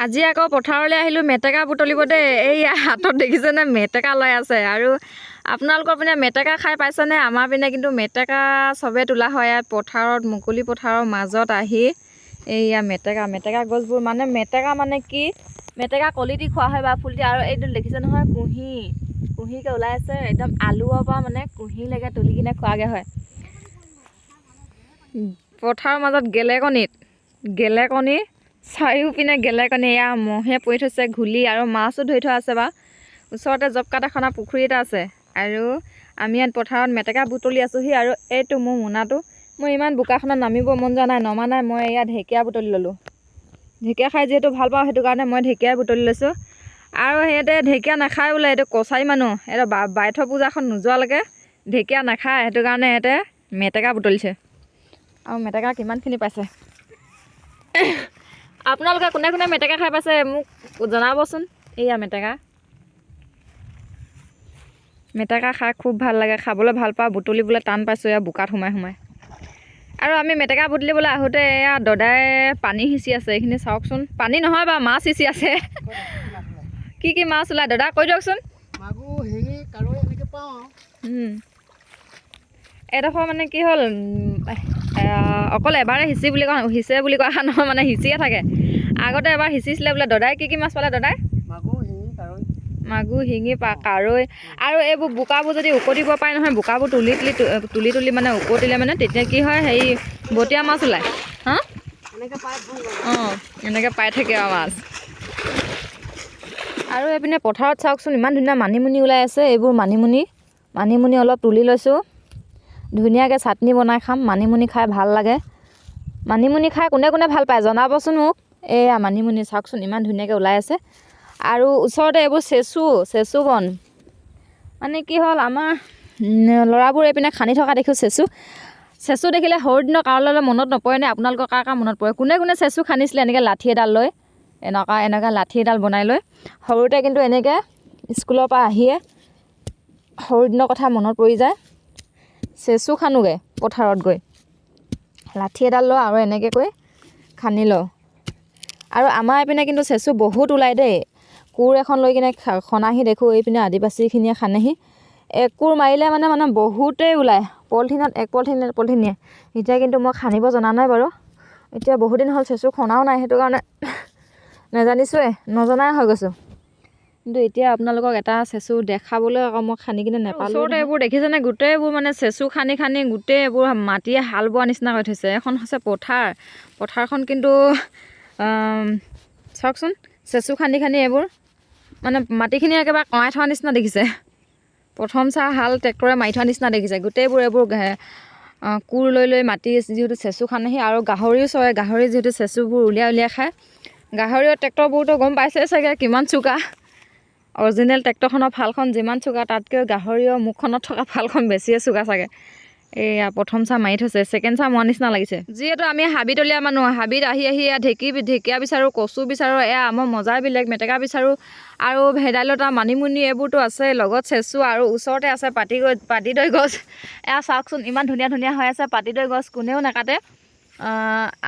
আজি আকৌ পথাৰলৈ আহিলোঁ মেটেকা বুটলিব দেই। এই হাতত দেখিছেনে মেটেকা লৈ আছে। আৰু আপোনালোকৰ পিনে মেটেকা খাই পাইছেনে? আমাৰ পিনে কিন্তু মেটেকা চবেই তোলা হয় ইয়াত পথাৰত, মুকলি পথাৰৰ মাজত আহি এইয়া মেটেকা গছবোৰ মানে মেটেকা মানে কি মেটেকা কলি দি খোৱা হয় বা ফুল দি। আৰু এইটো দেখিছে নহয় কুঁহিকে ওলাই আছে একদম আলুৰ পৰা মানে কুঁহিলৈকে তুলি কিনে খোৱাগৈ হয়। পথাৰৰ মাজত গেলেকণি চাৰিওপিনে গেলেকণি। এয়া মহে পৰি থৈছে ঘুলি আৰু মাছো ধৰি থোৱা আছে বা ওচৰতে জবকাটা খনা পুখুৰী এটা আছে। আৰু আমি ইয়াত পথাৰত মেটেকা বুটলি আছোঁহি। আৰু এইটো মোৰ মোনাটো, মোৰ ইমান বোকাখনত নামিব মন যোৱা নাই, নমা নাই। মই ইয়াত ঢেকীয়া বুটলি ল'লোঁ। ঢেকীয়া খাই যিহেতু ভাল পাওঁ সেইটো কাৰণে মই ঢেকীয়াই বুটলি লৈছোঁ। আৰু সিহঁতে ঢেকীয়া নাখায় বোলে, এইটো কছাৰী মানুহ, সিহঁতে বাইথ পূজাখন নোযোৱালৈকে ঢেকীয়া নাখায়, সেইটো কাৰণে সিহঁতে মেটেকা বুটলিছে। আৰু মেটেকা কিমানখিনি পাইছে আপোনালোকে কোনে কোনে মেটেকা খাই পাইছে মোক জনাবচোন। এইয়া মেটেকা খাই খুব ভাল লাগে, খাবলৈ ভাল পাওঁ, বুটলিবলৈ টান পাইছোঁ এয়া বোকাত সোমাই। আৰু আমি মেটেকা বুটলিবলৈ আহোঁতে এয়া দদাই পানী সিঁচি আছে। এইখিনি চাওকচোন, পানী নহয় বাৰু মাছ সিঁচি আছে। কি মাছ ওলাই দাদা কৈ দিয়কচোন। এডোখৰ মানে কি হ'ল, অকল এবাৰে সিঁচে বুলি কোৱা নহয়, মানে সিঁচিয়ে থাকে। আগতে এবাৰ সিঁচিছিলে বোলে দদাই। কি মাছ পালে দদাই? মাগুৰ, শিঙি, কাৰৈ। আৰু এইবোৰ বোকাবোৰ যদি উকতিব পাৰে নহয়, বোকাবোৰ তুলি মানে উকতিলে মানে তেতিয়া কি হয়, হেৰি বটীয়া মাছ ওলায়। হা অঁ এনেকৈ পাই থাকে আৰু মাছ। আৰু এইপিনে পথাৰত চাওকচোন ইমান ধুনীয়া মানিমুনি ওলাই আছে। এইবোৰ মানিমুনি অলপ তুলি লৈছোঁ, ধুনীয়াকৈ চাটনি বনাই খাম। মানিমুনি খাই ভাল লাগে। মানিমুনি খাই কোনে কোনে ভাল পায় জনাবচোন মোক। এয়া মানিমুনি চাওকচোন ইমান ধুনীয়াকৈ ওলাই আছে। আৰু ওচৰতে এইবোৰ চেচু বন, মানে কি হ'ল আমাৰ ল'ৰাবোৰ এইপিনে খান্দি থকা দেখিছোঁ চেচু দেখিলে সৰু দিনৰ কাৰোলৈ মনত নপৰেনে? আপোনালোকৰ কাৰ মনত পৰে? কোনে চেচু খান্দিছিলে এনেকৈ লাঠি এডাল লৈ, এনেকুৱা লাঠি এডাল বনাই লৈ? সৰুতে কিন্তু এনেকৈ স্কুলৰ পৰা আহিয়ে সৰু দিনৰ কথা মনত পৰি যায়। চেচু খান্দোগৈ পথাৰত গৈ, লাঠি এডাল লওঁ আৰু এনেকৈ কৈ খান্দি লওঁ। আৰু আমাৰ এইপিনে কিন্তু চেচু বহুত ওলায় দেই। কোৰ এখন লৈ কিনে খনাহি দেখোঁ, এইপিনে আদিবাসীখিনিয়ে খানেহি। এক কোৰ মাৰিলে মানে বহুতেই ওলায়। পলিথিনত এক পলিথিন নিয়ে। এতিয়া কিন্তু মই খান্দিব জনা নাই বাৰু। এতিয়া বহুত দিন হ'ল চেচু খনাও নাই, সেইটো কাৰণে নজনাই হৈ গৈছোঁ। কিন্তু এতিয়া আপোনালোকক এটা চেচু দেখাবলৈ আকৌ মই খান্দি কিনে নেপালোঁ। ওচৰতে এইবোৰ দেখিছেনে? গোটেইবোৰ মানে চেচু খান্দি গোটেই এইবোৰ মাটিয়ে হাল বোৱা নিচিনা হৈ থৈছে। এখন হৈছে পথাৰখন কিন্তু চাওকচোন চেচু খান্দি এইবোৰ মানে মাটিখিনি একেবাৰে কৰাই থোৱা নিচিনা দেখিছে। প্ৰথম হাল ট্ৰেক্টৰে মাৰি থোৱা নিচিনা দেখিছে। গোটেইবোৰ এইবোৰ কোৰ লৈ মাটি যিহেতু চেচু খান্দেহি। আৰু গাহৰিও চৰে, গাহৰি যিহেতু চেচুবোৰ উলিয়াই খায়। গাহৰিও ট্ৰেক্টৰবোৰতো গম পাইছে চাগে কিমান চোকা। অৰিজিনেল ট্ৰেক্টৰখনৰ ফালখন যিমান চোকা, তাতকৈ গাহৰিও মুখখনত থকা ফালখন বেছিয়ে চোকা চাগে। এইয়া প্ৰথম মাৰি থৈছে, ছেকেণ্ড মৰা নিচিনা লাগিছে। যিহেতু আমি হাবিতলীয়া মানুহ, হাবিত আহি এয়া ঢেকীয়া বিচাৰোঁ, কচু বিচাৰোঁ, এয়া আমাৰ মজাৰ বেলেগ। মেটেকা বিচাৰোঁ আৰু ভেদাইলতা, মানিমুনি এইবোৰতো আছে, লগত চেচু। আৰু ওচৰতে আছে পাতিদৈ গছ। এয়া চাওকচোন ইমান ধুনীয়া হৈ আছে পাতিদৈ গছ, কোনেও নাকাটে।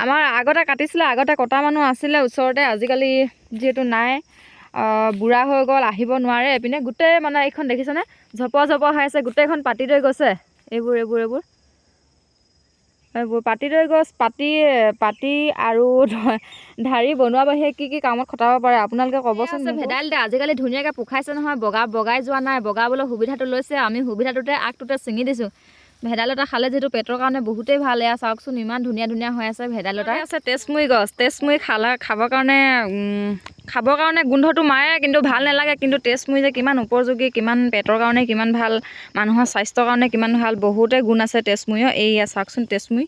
আমাৰ আগতে কাটিছিলে, আগতে কটা মানুহ আছিলে ওচৰতে, আজিকালি যিহেতু নাই, বুঢ়া হৈ গ'ল, আহিব নোৱাৰে। এইপিনে গোটেই মানে এইখন দেখিছেনে ঝপৰ হৈ আছে, গোটেইখন পাতিদৈ গছে। এইবোৰ পাতিদৈ গছ, পাতি আৰু ঢাৰি বনোৱা বাহিৰে কি কামত খটাব পাৰে আপোনালোকে ক'বচোন। ভেদাইলতা আজিকালি ধুনীয়াকৈ পোখাইছে নহয়, বগাই যোৱা নাই, বগাবলৈ সুবিধাটো লৈছে। আমি সুবিধাটোতে আগটোতে ছিঙি দিছোঁ। ভেদাইলতা খালে যিহেতু পেটৰ কাৰণে বহুতেই ভাল। এয়া চাওকচোন ইমান ধুনীয়া হৈ আছে ভেদাইলতা। আছে তেজমুৰি গছ, তেজমুৰি খাবৰ কাৰণে গোন্ধটো মাৰে, কিন্তু ভাল নালাগে। কিন্তু তেজমুৰি যে কিমান উপযোগী, কিমান পেটৰ কাৰণে কিমান ভাল, মানুহৰ স্বাস্থ্যৰ কাৰণে কিমান ভাল, বহুতেই গুণ আছে তেজমুৰিৰ। এইয়া চাওকচোন তেজমুৰি।